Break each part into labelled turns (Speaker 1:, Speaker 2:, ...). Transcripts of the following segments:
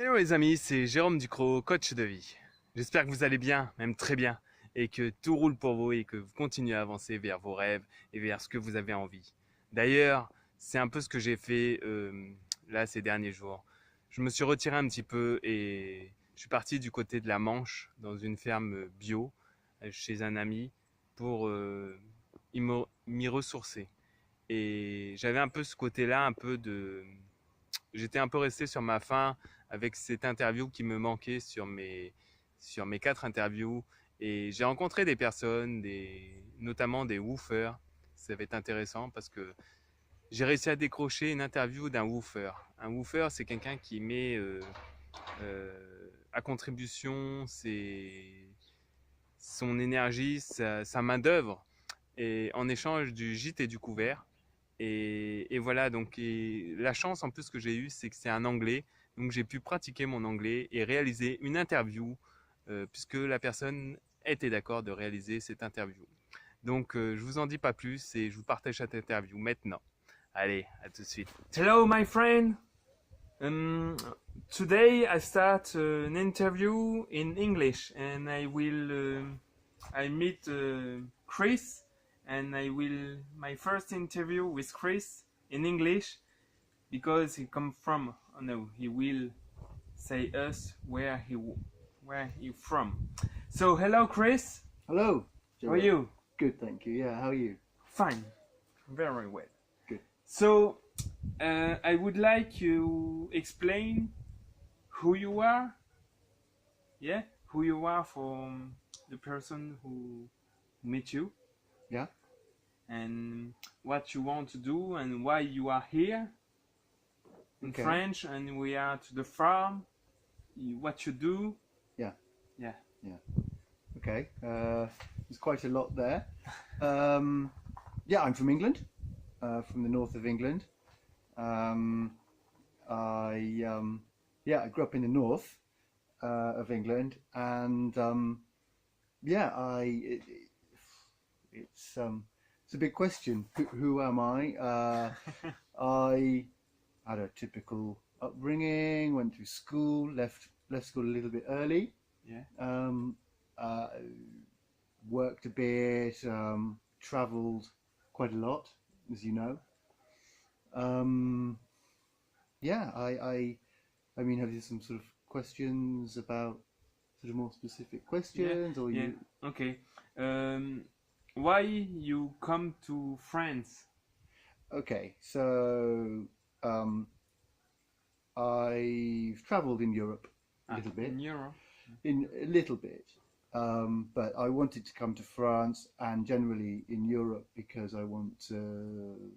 Speaker 1: Hello les amis, c'est Jérôme Ducrot, coach de vie. J'espère que vous allez bien, même très bien, et que tout roule pour vous et que vous continuez à avancer vers vos rêves et vers ce que vous avez envie. D'ailleurs, c'est un peu ce que j'ai fait là ces derniers jours. Je me suis retiré un petit peu et je suis parti du côté de la Manche, dans une ferme bio, chez un ami, pour m'y ressourcer. Et j'avais un peu ce côté-là, j'étais un peu resté sur ma faim avec cette interview qui me manquait sur mes 4 interviews. Et j'ai rencontré des personnes, notamment des woofers. Ça va être intéressant parce que j'ai réussi à décrocher une interview d'un woofer. Un woofer, c'est quelqu'un qui met à contribution son énergie, sa main-d'œuvre, et en échange du gîte et du couvert. Et voilà, donc la chance en plus que j'ai eue, c'est que c'est un anglais. Donc j'ai pu pratiquer mon anglais et réaliser une interview, puisque la personne était d'accord de réaliser cette interview. Donc je vous en dis pas plus et je vous partage cette interview maintenant. Allez, à tout de suite. Hello my friend. Today I start an interview in English and I meet Chris, and I will my first interview with Chris in English because he come from. Oh no, he will say us where he from. So hello, Chris.
Speaker 2: Hello.
Speaker 1: How are
Speaker 2: Gerard.
Speaker 1: you?
Speaker 2: Good, thank you. Yeah, how are you?
Speaker 1: Fine, very well.
Speaker 2: Good.
Speaker 1: So I would like you explain who you are. Yeah, who you are for the person who met you.
Speaker 2: Yeah.
Speaker 1: And what you want to do and why you are here in
Speaker 2: Okay.
Speaker 1: French, and we are to the farm, what you do.
Speaker 2: Yeah.
Speaker 1: Yeah.
Speaker 2: Okay. There's quite a lot there. Yeah, I'm from England, from the north of England. I grew up in the north of England, and it's a big question. Who am I? I had a typical upbringing. Went through school. Left school a little bit early.
Speaker 1: Yeah.
Speaker 2: Worked a bit. Travelled quite a lot, as you know. I mean, have you some sort of questions about sort of more specific questions, or
Speaker 1: Yeah.
Speaker 2: you?
Speaker 1: Okay. Why you come to France?
Speaker 2: Okay, so I've travelled in Europe a little bit,
Speaker 1: In Europe.
Speaker 2: but I wanted to come to France and generally in Europe because I want to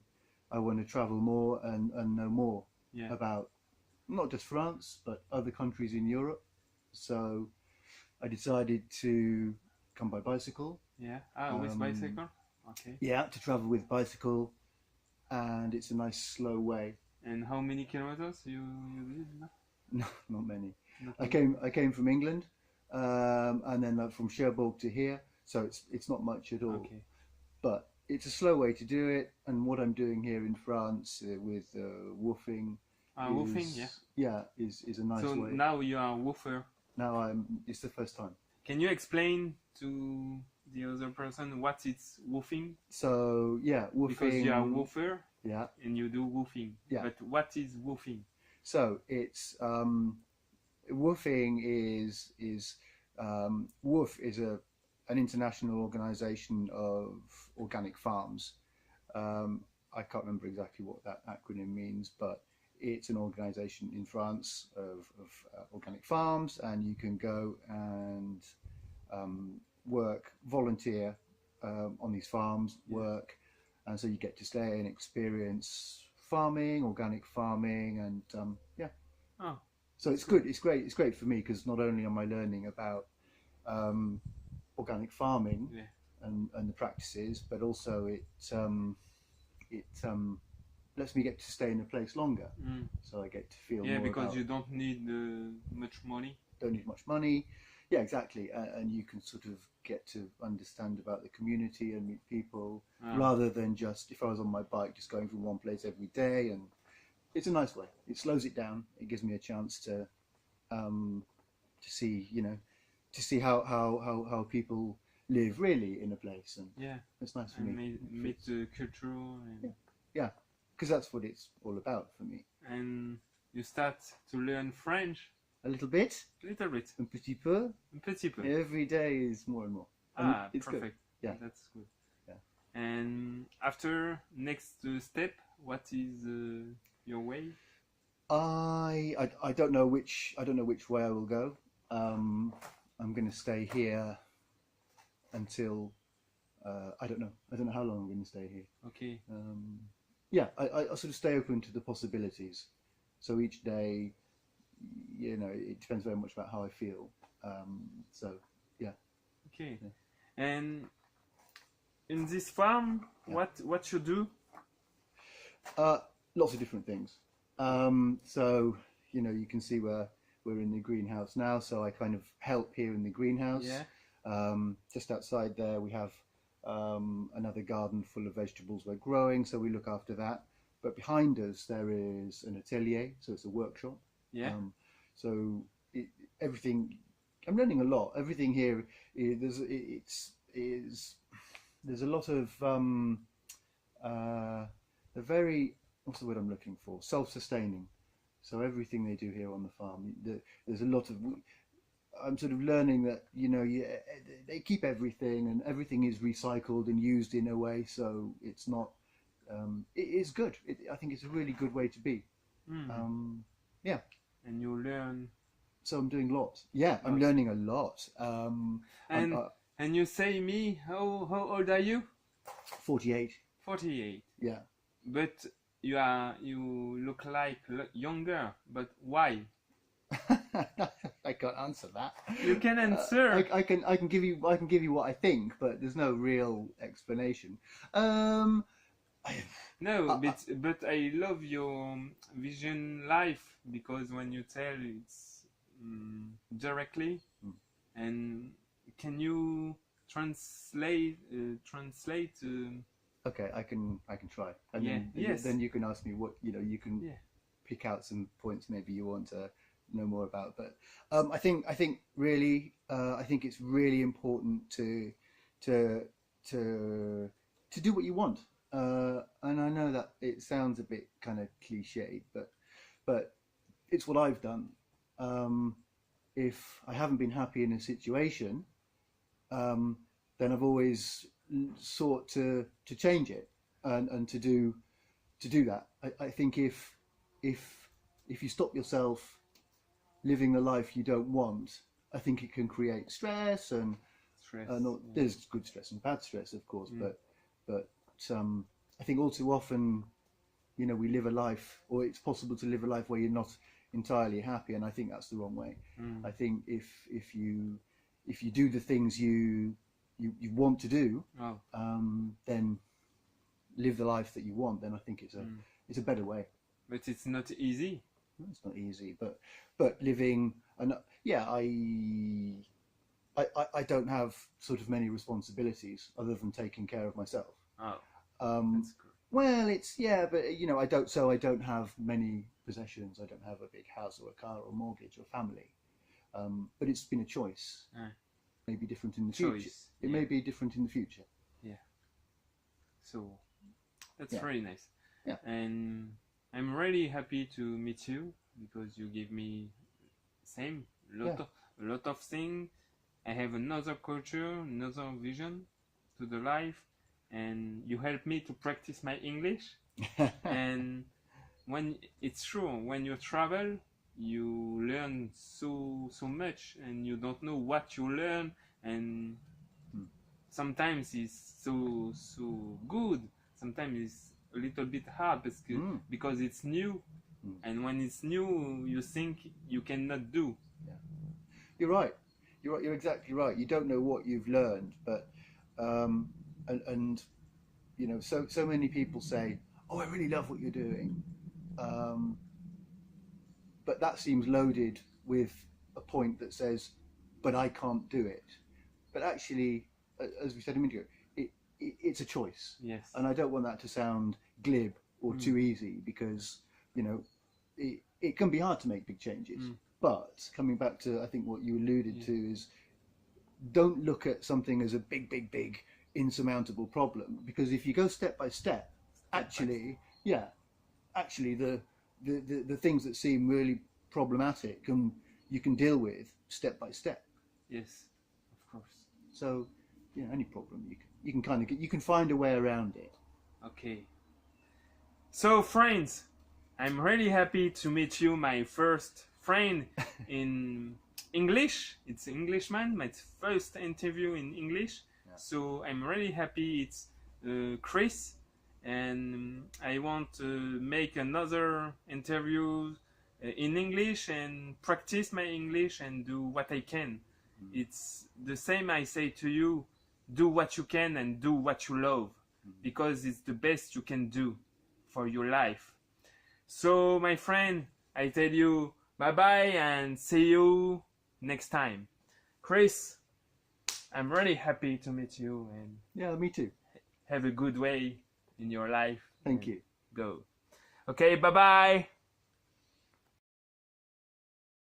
Speaker 2: travel more and know more
Speaker 1: Yeah.
Speaker 2: about not just France but other countries in Europe. So I decided to come by bicycle.
Speaker 1: Yeah. With bicycle. Okay.
Speaker 2: Yeah, to travel with bicycle, and it's a nice slow way.
Speaker 1: And how many kilometers you did?
Speaker 2: No, not many.
Speaker 1: Not
Speaker 2: I came from England, and then from Cherbourg to here, so it's not much at all.
Speaker 1: Okay.
Speaker 2: But it's a slow way to do it, and what I'm doing here in France with woofing,
Speaker 1: Woofing. Yeah.
Speaker 2: is a nice
Speaker 1: So
Speaker 2: way.
Speaker 1: now you are a woofer.
Speaker 2: Now it's the first time.
Speaker 1: Can you explain to the other person what is woofing?
Speaker 2: So yeah, woofing.
Speaker 1: Because you are a woofer
Speaker 2: Yeah.
Speaker 1: and you do woofing.
Speaker 2: Yeah.
Speaker 1: But what is woofing?
Speaker 2: So it's woofing is Woof is an international organization of organic farms. I can't remember exactly what that acronym means, but it's an organization in France of organic farms, and you can go and volunteer on these farms, work, and so you get to stay and experience farming, organic farming, and
Speaker 1: Oh.
Speaker 2: So it's good. It's great. It's great for me because not only am I learning about organic farming and the practices, but also it lets me get to stay in a place longer. So I get to feel more
Speaker 1: because
Speaker 2: about,
Speaker 1: you don't need much money.
Speaker 2: don't need much money. Yeah, exactly. And you can sort of get to understand about the community and meet people rather than just, if I was on my bike, just going from one place every day. And it's a nice way. It slows it down. It gives me a chance to to see, to see how people live really in a place, and
Speaker 1: Yeah,
Speaker 2: it's nice for
Speaker 1: and
Speaker 2: me.
Speaker 1: meet the culture, and
Speaker 2: Yeah, because that's what it's all about for me.
Speaker 1: and you start to learn French
Speaker 2: A little bit,
Speaker 1: a little bit,
Speaker 2: un petit peu.
Speaker 1: un petit peu.
Speaker 2: Every day is more and more. And
Speaker 1: Ah,
Speaker 2: it's good.
Speaker 1: perfect.
Speaker 2: Yeah.
Speaker 1: That's good.
Speaker 2: Yeah.
Speaker 1: And after next step, what is your way?
Speaker 2: I don't know which way I will go. I'm going to stay here until I don't know how long I'm going to stay here.
Speaker 1: Okay.
Speaker 2: Yeah, I sort of stay open to the possibilities. So each day, it depends very much about how I feel. So yeah.
Speaker 1: Okay.
Speaker 2: Yeah.
Speaker 1: And in this farm,
Speaker 2: Yeah.
Speaker 1: what you do?
Speaker 2: Lots of different things. So you can see we're in the greenhouse now. So I kind of help here in the greenhouse.
Speaker 1: Yeah.
Speaker 2: Just outside there, we have another garden full of vegetables we're growing, so we look after that. But behind us, there is an atelier, so it's a workshop.
Speaker 1: Yeah.
Speaker 2: So everything, I'm learning a lot. Everything here, there's a lot of they're very, what's the word I'm looking for? Self-sustaining. So everything they do here on the farm, there's a lot of. I'm sort of learning that they keep everything, and everything is recycled and used in a way, so it's not. It is good. I think it's a really good way to be. Yeah.
Speaker 1: And you learn.
Speaker 2: So I'm doing lots. Yeah, I'm learning a lot.
Speaker 1: And you say me, how old are you?
Speaker 2: 48.
Speaker 1: 48.
Speaker 2: Yeah.
Speaker 1: But you look like younger. But why?
Speaker 2: I can't answer that.
Speaker 1: You can answer.
Speaker 2: I can give you what I think, but there's no real explanation.
Speaker 1: No, but I love your vision life, because when you tell it's directly, and can you translate?
Speaker 2: Okay, I can try. And
Speaker 1: Yeah.
Speaker 2: then you can ask me what you can
Speaker 1: Yeah.
Speaker 2: pick out some points maybe you want to know more about. But I think really I think it's really important to do what you want. And I know that it sounds a bit kind of cliched, but it's what I've done. If I haven't been happy in a situation, then I've always sought to change it and to do that. I think if you stop yourself living the life you don't want, I think it can create stress and
Speaker 1: Stress.
Speaker 2: there's good stress and bad stress, of course, but I think all too often, we live a life, or it's possible to live a life where you're not entirely happy, and I think that's the wrong way. I think if you do the things you want to do, then live the life that you want, then I think it's a better way.
Speaker 1: But it's not easy.
Speaker 2: It's not easy, but living, and I don't have sort of many responsibilities other than taking care of myself.
Speaker 1: Oh,
Speaker 2: That's good. Well, but I don't have many possessions. I don't have a big house or a car or mortgage or family. But it's been a choice. Maybe different in the future. It may be different in the future.
Speaker 1: Yeah. So that's
Speaker 2: Yeah.
Speaker 1: very nice.
Speaker 2: Yeah.
Speaker 1: And I'm really happy to meet you, because you give me a lot of things. I have another culture, another vision to the life, and you help me to practice my English. And when it's true, when you travel, you learn so much, and you don't know what you learn, and sometimes it's so good, sometimes it's a little bit hard, because it's new, and when it's new, you think you cannot do.
Speaker 2: You're right. You're exactly right. You don't know what you've learned, but and so many people say, "Oh, I really love what you're doing," but that seems loaded with a point that says, "But I can't do it." But actually, as we said a minute ago, it's a choice.
Speaker 1: Yes.
Speaker 2: And I don't want that to sound glib or too easy, because it can be hard to make big changes. But coming back to, I think what you alluded to is, don't look at something as a big insurmountable problem, because if you go step by step, actually the things that seem really problematic and you can deal with step by step.
Speaker 1: Yes, of course.
Speaker 2: So any problem you can kind of you can find a way around it.
Speaker 1: Okay. So friends, I'm really happy to meet you, my first friend in English. It's Englishman, my first interview in English. Yeah. So I'm really happy. It's Chris, and I want to make another interview in English and practice my English and do what I can. It's the same I say to you, do what you can and do what you love, because it's the best you can do for your life. So my friend, I tell you bye bye and see you next time. Chris, I'm really happy to meet you, and
Speaker 2: yeah, me too.
Speaker 1: Have a good way in your life.
Speaker 2: Thank you.
Speaker 1: Go. Okay, bye bye.